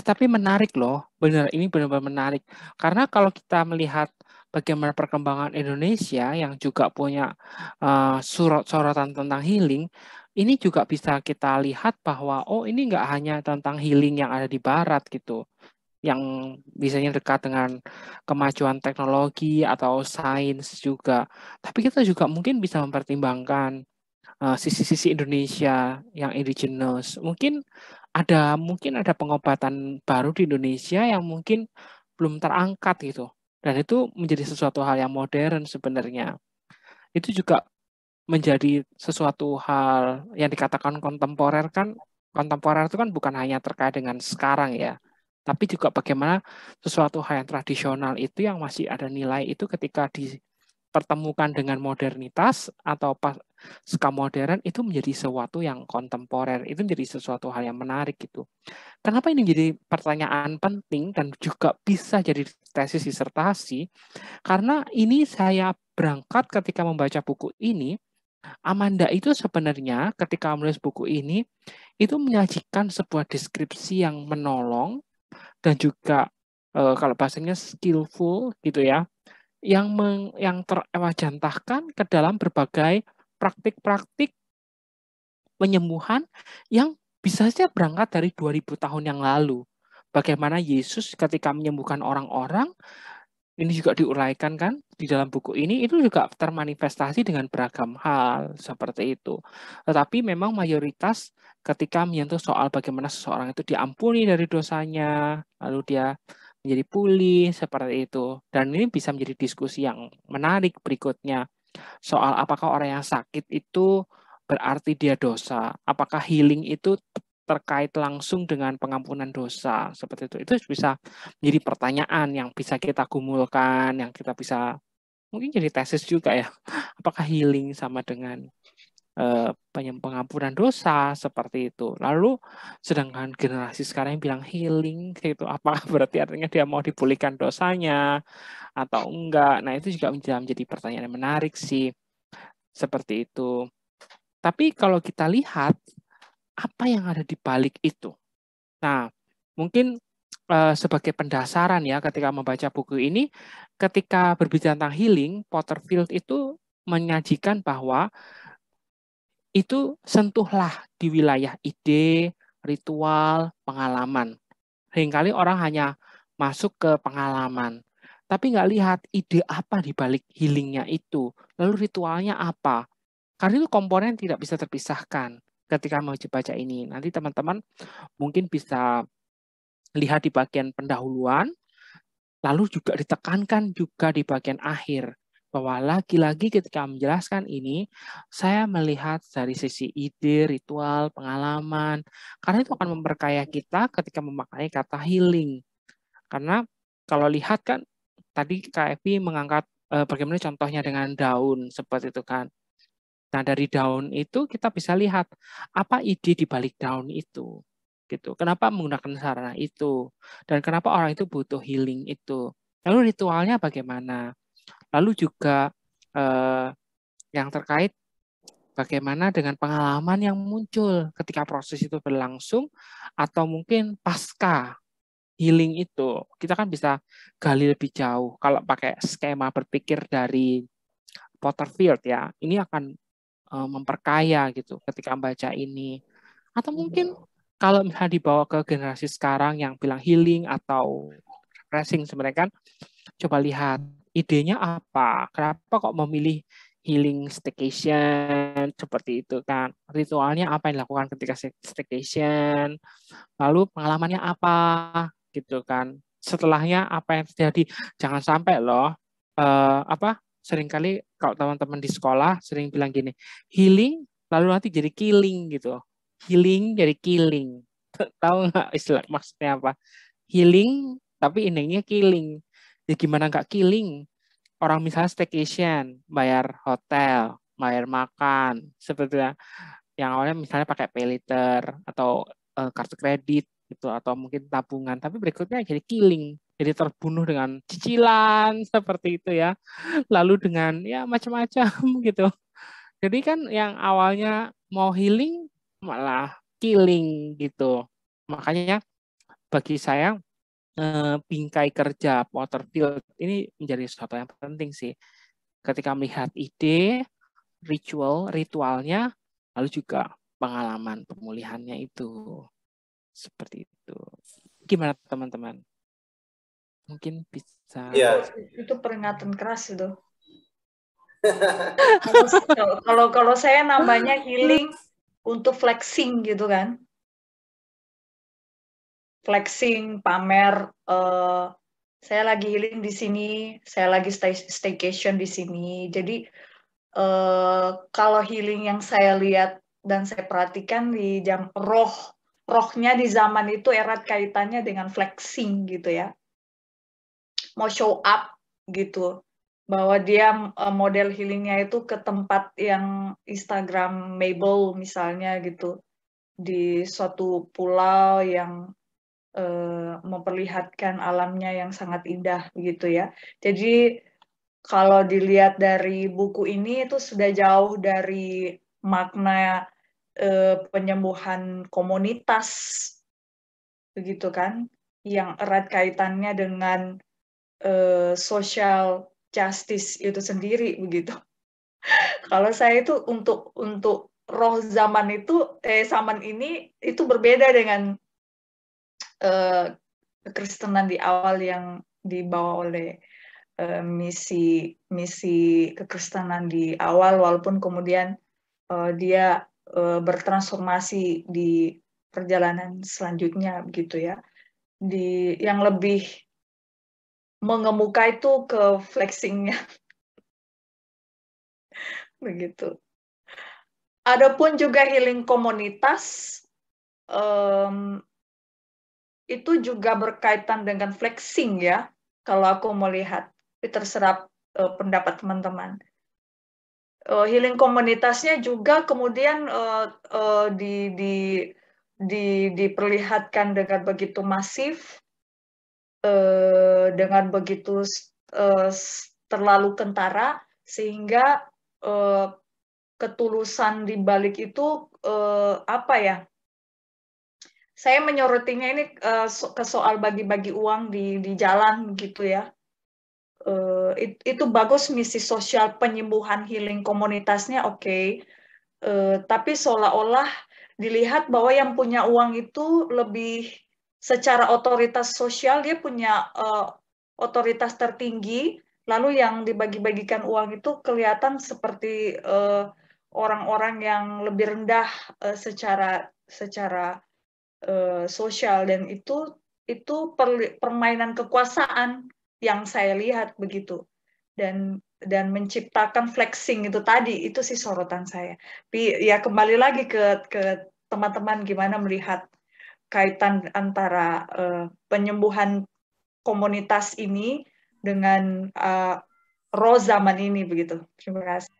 Tapi menarik loh, benar ini benar-benar menarik. Karena kalau kita melihat bagaimana perkembangan Indonesia yang juga punya sorotan tentang healing, ini juga bisa kita lihat bahwa oh ini nggak hanya tentang healing yang ada di Barat gitu, yang biasanya dekat dengan kemajuan teknologi atau sains juga, tapi kita juga mungkin bisa mempertimbangkan sisi-sisi Indonesia yang indigenous. Mungkin ada pengobatan baru di Indonesia yang mungkin belum terangkat gitu. Dan itu menjadi sesuatu hal yang modern sebenarnya. Itu juga menjadi sesuatu hal yang dikatakan kontemporer kan. Kontemporer itu kan bukan hanya terkait dengan sekarang ya, tapi juga bagaimana sesuatu hal yang tradisional itu yang masih ada nilai itu ketika dipertemukan dengan modernitas atau pasca modern itu menjadi sesuatu yang kontemporer, itu menjadi sesuatu hal yang menarik gitu. Kenapa ini menjadi pertanyaan penting dan juga bisa jadi tesis disertasi? Karena ini saya berangkat ketika membaca buku ini, Amanda itu sebenarnya ketika menulis buku ini, itu menyajikan sebuah deskripsi yang menolong dan juga kalau bahasanya skillful gitu ya, yang terewajantahkan ke dalam berbagai praktik-praktik penyembuhan yang bisa saja berangkat dari 2000 tahun yang lalu. Bagaimana Yesus ketika menyembuhkan orang-orang, ini juga diuraikan kan di dalam buku ini, itu juga termanifestasi dengan beragam hal seperti itu. Tetapi memang mayoritas ketika menyentuh soal bagaimana seseorang itu diampuni dari dosanya, lalu dia menjadi pulih seperti itu. Dan ini bisa menjadi diskusi yang menarik berikutnya soal apakah orang yang sakit itu berarti dia dosa, apakah healing itu terkait langsung dengan pengampunan dosa seperti itu. Itu bisa menjadi pertanyaan yang bisa kita gumulkan, yang kita bisa mungkin jadi tesis juga ya. Apakah healing sama dengan pengampunan dosa seperti itu. Lalu sedangkan generasi sekarang yang bilang healing itu apakah berarti artinya dia mau dipulihkan dosanya atau enggak? Nah, itu juga menjadi pertanyaan yang menarik sih seperti itu. Tapi kalau kita lihat apa yang ada di balik itu. Nah, mungkin sebagai pendasaran ya ketika membaca buku ini, ketika berbicara tentang healing, Potterfield itu menyajikan bahwa itu sentuhlah di wilayah ide, ritual, pengalaman. Seringkali orang hanya masuk ke pengalaman, tapi nggak lihat ide apa di balik healingnya itu, lalu ritualnya apa. Karena itu komponen tidak bisa terpisahkan ketika mau baca ini. Nanti teman-teman mungkin bisa lihat di bagian pendahuluan, lalu juga ditekankan juga di bagian akhir. Bahwa lagi-lagi ketika menjelaskan ini, saya melihat dari sisi ide, ritual, pengalaman. Karena itu akan memperkaya kita ketika memakai kata healing. Karena kalau lihat kan, tadi Kak Evi mengangkat bagaimana contohnya dengan daun, seperti itu kan. Nah, dari daun itu kita bisa lihat apa ide di balik daun itu. Gitu. Kenapa menggunakan sarana itu? Dan kenapa orang itu butuh healing itu? Lalu ritualnya bagaimana? Lalu juga yang terkait bagaimana dengan pengalaman yang muncul ketika proses itu berlangsung atau mungkin pasca healing itu. Kita kan bisa gali lebih jauh kalau pakai skema berpikir dari Potterfield ya. Ini akan memperkaya gitu ketika membaca ini. Atau mungkin kalau misalnya dibawa ke generasi sekarang yang bilang healing atau refreshing sebenarnya kan, coba lihat idenya apa, kenapa kok memilih healing staycation seperti itu kan, ritualnya apa yang dilakukan ketika staycation, lalu pengalamannya apa gitu kan, setelahnya apa yang terjadi. Jangan sampai loh seringkali kalau teman-teman di sekolah sering bilang gini, healing lalu nanti jadi killing gitu, healing jadi killing. Tahu nggak istilah maksudnya apa? Healing tapi endingnya killing. Ya gimana nggak killing? Orang misalnya staycation, bayar hotel, bayar makan, seperti yang awalnya misalnya pakai paylater atau kartu kredit gitu atau mungkin tabungan, tapi berikutnya jadi killing, jadi terbunuh dengan cicilan seperti itu ya, lalu dengan ya macam-macam gitu. Jadi kan yang awalnya mau healing malah killing gitu. Makanya bagi saya bingkai kerja Porterfield ini menjadi sesuatu yang penting sih. Ketika melihat ide, ritualnya, lalu juga pengalaman pemulihannya itu. Seperti itu. Gimana teman-teman? Mungkin bisa. Itu peringatan keras itu. Kalau saya nambahnya healing untuk flexing gitu kan. Flexing, pamer, saya lagi healing di sini, saya lagi staycation di sini. Jadi kalau healing yang saya lihat dan saya perhatikan di rohnya di zaman itu erat kaitannya dengan flexing gitu ya. Mau show up gitu. Bahwa dia model healingnya itu ke tempat yang Instagramable misalnya gitu. Di suatu pulau yang memperlihatkan alamnya yang sangat indah begitu ya. Jadi kalau dilihat dari buku ini itu sudah jauh dari makna penyembuhan komunitas begitu kan, yang erat kaitannya dengan social justice itu sendiri begitu. Kalau saya itu untuk roh zaman ini itu berbeda dengan kekristenan di awal yang dibawa oleh misi kekristenan di awal, walaupun kemudian dia bertransformasi di perjalanan selanjutnya begitu ya. Yang lebih mengemuka itu ke flexingnya begitu. Adapun juga healing komunitas itu juga berkaitan dengan flexing ya. Kalau aku melihat, terserap pendapat teman-teman. Healing komunitasnya juga kemudian diperlihatkan dengan begitu masif, dengan begitu terlalu kentara, sehingga ketulusan di balik itu apa ya? Saya menyorotinya ini ke soal bagi-bagi uang di jalan gitu ya. Itu bagus misi sosial penyembuhan healing komunitasnya oke. Tapi seolah-olah dilihat bahwa yang punya uang itu lebih secara otoritas sosial, dia punya otoritas tertinggi, lalu yang dibagi-bagikan uang itu kelihatan seperti orang-orang yang lebih rendah secara sosial, dan itu permainan kekuasaan yang saya lihat begitu, dan menciptakan flexing itu tadi, itu sih sorotan saya. Tapi ya kembali lagi ke teman-teman gimana melihat kaitan antara penyembuhan komunitas ini dengan roh zaman ini begitu. Terima kasih.